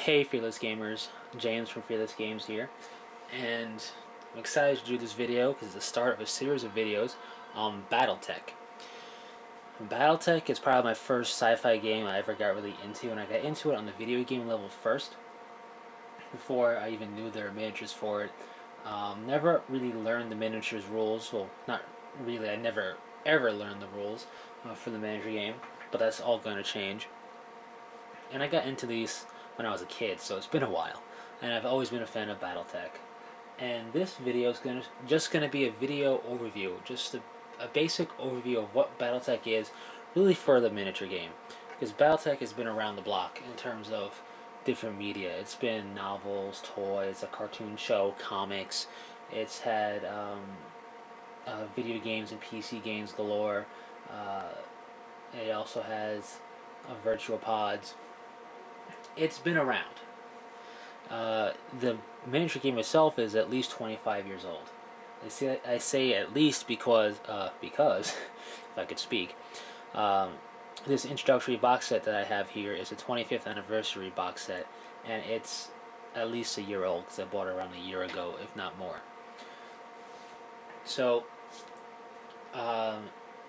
Hey Fearless Gamers, James from Fearless Games here, and I'm excited to do this video because it's the start of a series of videos on Battletech. Battletech is probably my first sci-fi game I ever got really into, and I got into it on the video game level first, before I even knew there were miniatures for it. Never really learned the miniatures rules, well, not really, I never ever learned the rules for the miniature game, but that's all going to change. And I got into these when I was a kid, so it's been a while, and I've always been a fan of Battletech. And this video is just gonna be a video overview, just a basic overview of what Battletech is, really for the miniature game, because Battletech has been around the block in terms of different media. It's been novels, toys, a cartoon show, comics. It's had video games and PC games galore. It also has virtual pods. It's been around. The miniature game itself is at least 25 years old. I say at least because if I could speak, this introductory box set that I have here is a 25th anniversary box set, and it's at least a year old because I bought it around a year ago, if not more. So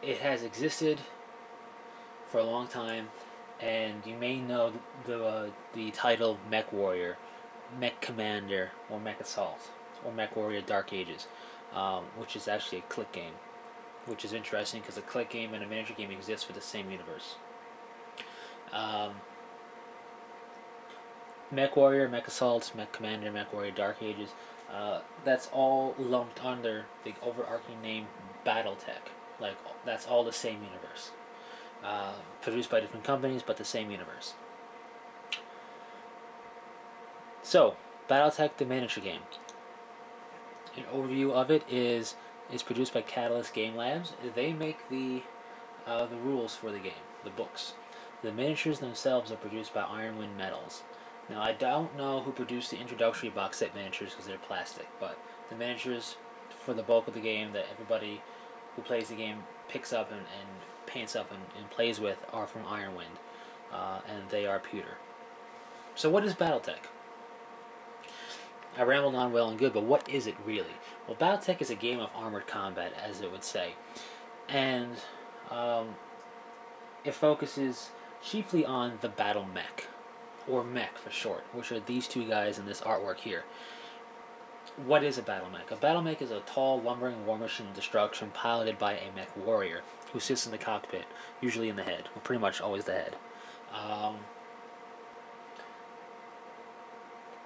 it has existed for a long time, and you may know the title Mech Warrior, Mech Commander, or Mech Assault, or Mech Warrior Dark Ages, which is actually a click game, which is interesting because a click game and a miniature game exist for the same universe. Mech Warrior, Mech Assault, Mech Commander, Mech Warrior Dark Ages, that's all lumped under the overarching name Battletech. Like, that's all the same universe. Produced by different companies, but the same universe. So, Battletech, the miniature game. An overview of it is produced by Catalyst Game Labs. They make the rules for the game, the books. The miniatures themselves are produced by Ironwind Metals. Now, I don't know who produced the introductory box set miniatures because they're plastic, but the miniatures for the bulk of the game that everybody who plays the game picks up and paints up and plays with are from Ironwind, and they are pewter. So what is Battletech? I rambled on well and good, but what is it really? Well, Battletech is a game of armored combat, as it would say, and it focuses chiefly on the battle mech, or mech for short, which are these two guys in this artwork here. What is a battle mech? A battle mech is a tall, lumbering war machine of destruction piloted by a mech warrior who sits in the cockpit, usually in the head, or pretty much always the head.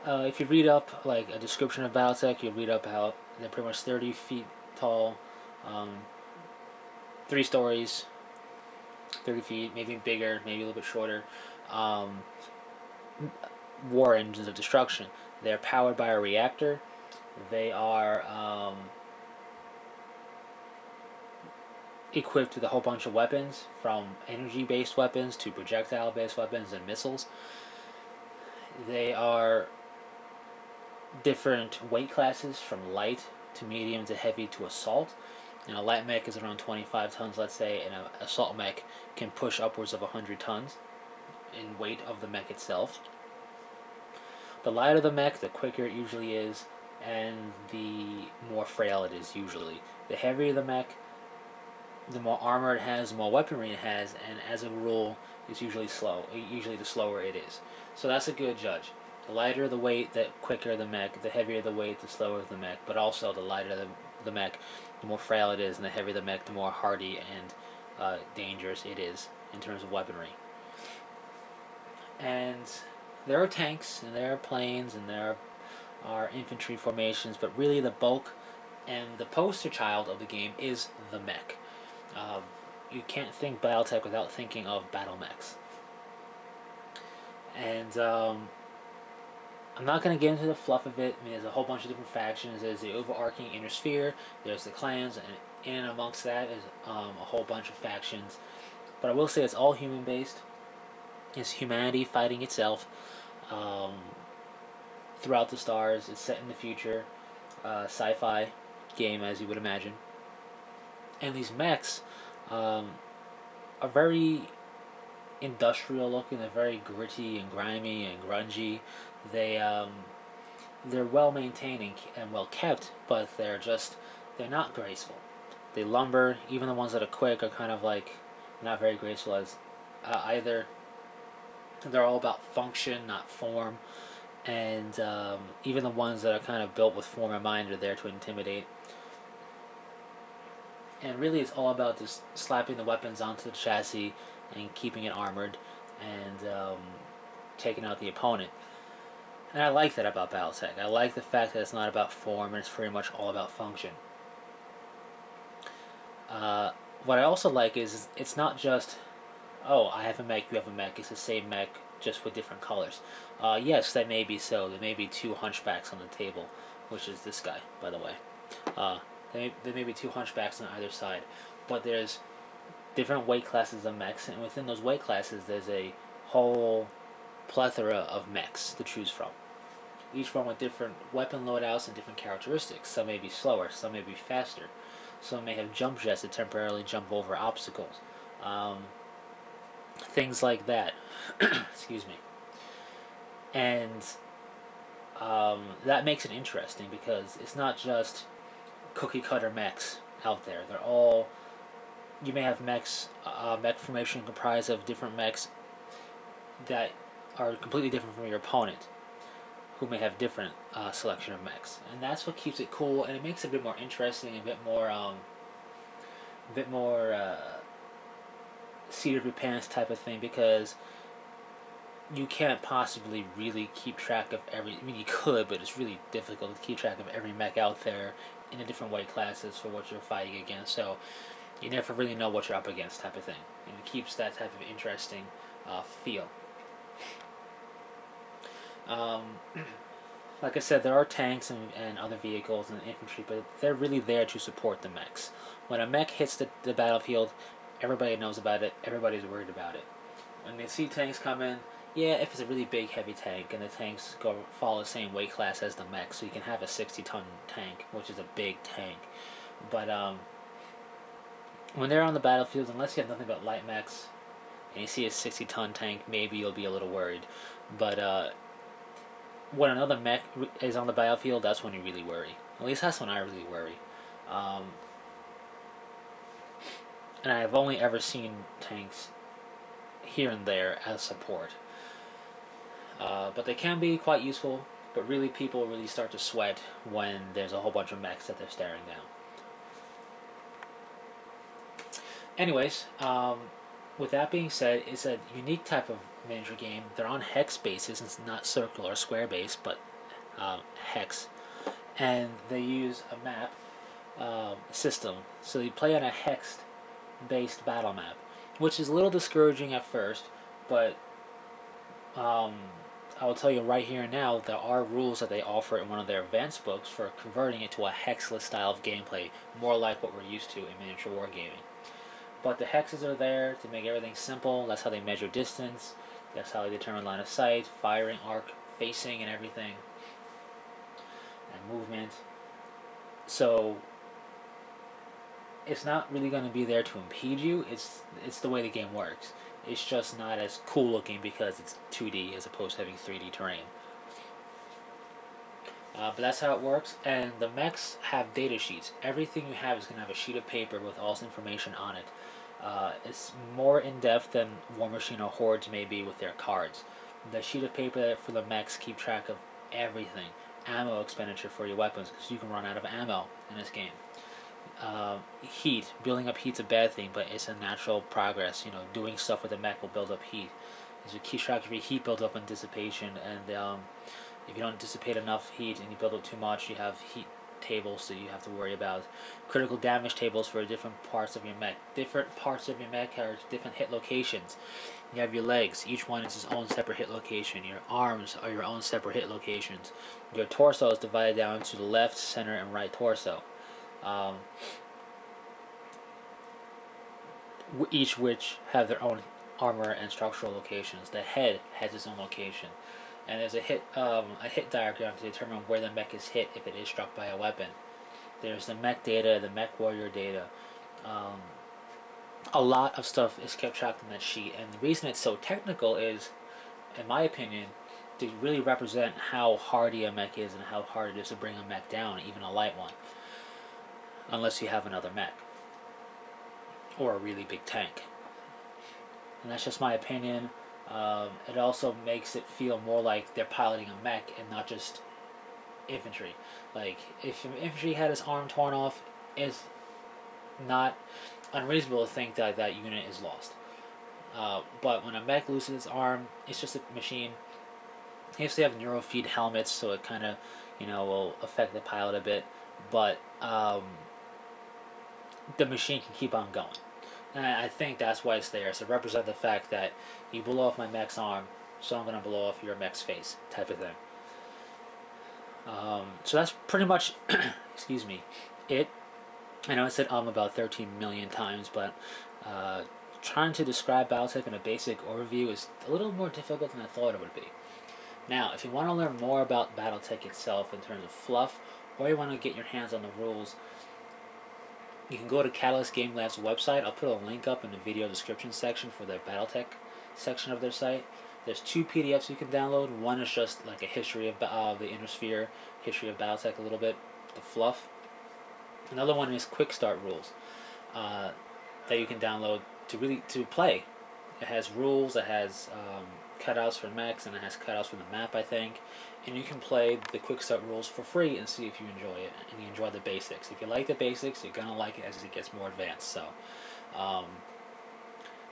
If you read up like a description of Battletech, you read up how they're pretty much 30 feet tall, 3 stories, 30 feet, maybe bigger, maybe a little bit shorter. War engines of destruction. They're powered by a reactor. They are equipped with a whole bunch of weapons, from energy-based weapons to projectile-based weapons and missiles. They are different weight classes, from light to medium to heavy to assault. And a light mech is around 25 tons, let's say, and an assault mech can push upwards of 100 tons in weight of the mech itself. The lighter the mech, the quicker it usually is, and the more frail it is usually. The heavier the mech, the more armor it has, the more weaponry it has, and as a rule, it's usually slow. Usually the slower it is. So that's a good judge. The lighter the weight, the quicker the mech. The heavier the weight, the slower the mech. But also, the lighter the mech, the more frail it is, and the heavier the mech, the more hardy and dangerous it is in terms of weaponry. And there are tanks, and there are planes, and there are infantry formations, but really the bulk and the poster child of the game is the mech. You can't think Battletech without thinking of battle mechs. And I'm not going to get into the fluff of it. I mean, there's a whole bunch of different factions. There's the overarching inner sphere, there's the clans, and in and amongst that is a whole bunch of factions. But I will say it's all human-based. It's humanity fighting itself throughout the stars. It's set in the future, sci-fi game, as you would imagine. And these mechs are very industrial looking. They're very gritty and grimy and grungy. They they're well maintained and well kept, but they're not graceful. They lumber. Even the ones that are quick are kind of like not very graceful as either. They're all about function, not form. And even the ones that are kind of built with form in mind are there to intimidate. And really, it's all about just slapping the weapons onto the chassis and keeping it armored and taking out the opponent. And I like that about Battletech. I like the fact that it's not about form and it's pretty much all about function. What I also like is it's not just, oh, I have a mech, you have a mech. It's the same mech, just with different colors. Yes, that may be so. There may be two hunchbacks on the table, which is this guy, by the way. There may be two hunchbacks on either side, but there's different weight classes of mechs, and within those weight classes, there's a whole plethora of mechs to choose from. Each one with different weapon loadouts and different characteristics. Some may be slower, some may be faster. Some may have jump jets to temporarily jump over obstacles. Things like that. Excuse me. And that makes it interesting because it's not just cookie cutter mechs out there. They're all, you may have mechs, mech formation comprised of different mechs that are completely different from your opponent, who may have different selection of mechs, and that's what keeps it cool, and it makes it a bit more interesting, a bit more seat of your pants type of thing, because you can't possibly really keep track of every. I mean, you could, but it's really difficult to keep track of every mech out there in the different weight classes for what you're fighting against. So you never really know what you're up against, type of thing, and it keeps that type of interesting feel. Like I said, there are tanks and other vehicles and infantry, but they're really there to support the mechs. When a mech hits the battlefield, everybody knows about it, everybody's worried about it. When they see tanks come in, yeah, if it's a really big, heavy tank, and the tanks follow the same weight class as the mech, so you can have a 60-ton tank, which is a big tank. But when they're on the battlefield, unless you have nothing but light mechs, and you see a 60-ton tank, maybe you'll be a little worried. But when another mech is on the battlefield, that's when you really worry. At least that's when I really worry. And I've only ever seen tanks here and there as support. But they can be quite useful, but really people really start to sweat when there's a whole bunch of mechs that they're staring down. Anyways, with that being said, it's a unique type of miniature game. They're on hex bases, it's not circle or square base, but hex. And they use a map system. So you play on a hex-based battle map, which is a little discouraging at first, but I will tell you right here and now, there are rules that they offer in one of their advanced books for converting it to a hexless style of gameplay, more like what we're used to in miniature wargaming. But the hexes are there to make everything simple. That's how they measure distance. That's how they determine line of sight, firing arc, facing, and everything. And movement. So it's not really going to be there to impede you. It's the way the game works. It's just not as cool looking because it's 2D as opposed to having 3D terrain. But that's how it works. And the mechs have data sheets. Everything you have is going to have a sheet of paper with all this information on it. It's more in-depth than War Machine or Hordes may be with their cards. The sheet of paper for the mechs keep track of everything. Ammo expenditure for your weapons, because you can run out of ammo in this game. Heat. Building up heat's a bad thing, but it's a natural progress. You know, doing stuff with the mech will build up heat. So you keep track of your heat buildup and dissipation, and if you don't dissipate enough heat and you build up too much, you have heat tables that you have to worry about. Critical damage tables for different parts of your mech. Different parts of your mech are different hit locations. You have your legs. Each one is its own separate hit location. Your arms are your own separate hit locations. Your torso is divided down into the left, center, and right torso. Each which have their own armor and structural locations. The head has its own location. And there's a hit diagram to determine where the mech is hit if it is struck by a weapon. There's the mech data, the mech warrior data. a lot of stuff is kept tracked on that sheet, and the reason it's so technical is, in my opinion, to really represent how hardy a mech is and how hard it is to bring a mech down, even a light one, unless you have another mech or a really big tank. And that's just my opinion. It also makes it feel more like they're piloting a mech and not just infantry. Like, if an infantry had his arm torn off, it's not unreasonable to think that that unit is lost. But when a mech loses its arm, it's just a machine. They have to have neurofeed helmets, so it kind of, will affect the pilot a bit. But the machine can keep on going. And I think that's why it's there, to represent the fact that you blow off my mech's arm, so I'm going to blow off your mech's face, type of thing. So that's pretty much, excuse me, it. I know I said about 13 million times, but trying to describe Battletech in a basic overview is a little more difficult than I thought it would be. Now, if you want to learn more about Battletech itself in terms of fluff, or you want to get your hands on the rules, you can go to Catalyst Game Lab's website. I'll put a link up in the video description section for their Battletech section of their site. There's 2 PDFs you can download. One is just like a history of the Inner Sphere, history of Battletech a little bit, the fluff. Another one is Quick Start rules that you can download to play. It has rules, it has cutouts for mechs, and it has cutouts for the map, I think. And you can play the Quick Start rules for free and see if you enjoy it and you enjoy the basics. If you like the basics, you're gonna like it as it gets more advanced. So, at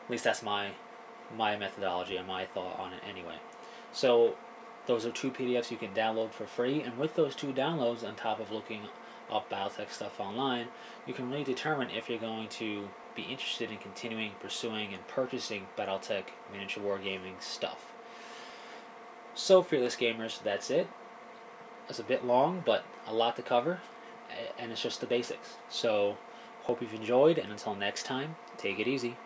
least that's my methodology and my thought on it anyway. So, those are 2 PDFs you can download for free, and with those 2 downloads, on top of looking up Battletech stuff online, you can really determine if you're going to be interested in continuing, pursuing, and purchasing Battletech miniature wargaming stuff. So, fearless gamers, that's it. It's a bit long, but a lot to cover, and it's just the basics. So, hope you've enjoyed, and until next time, take it easy.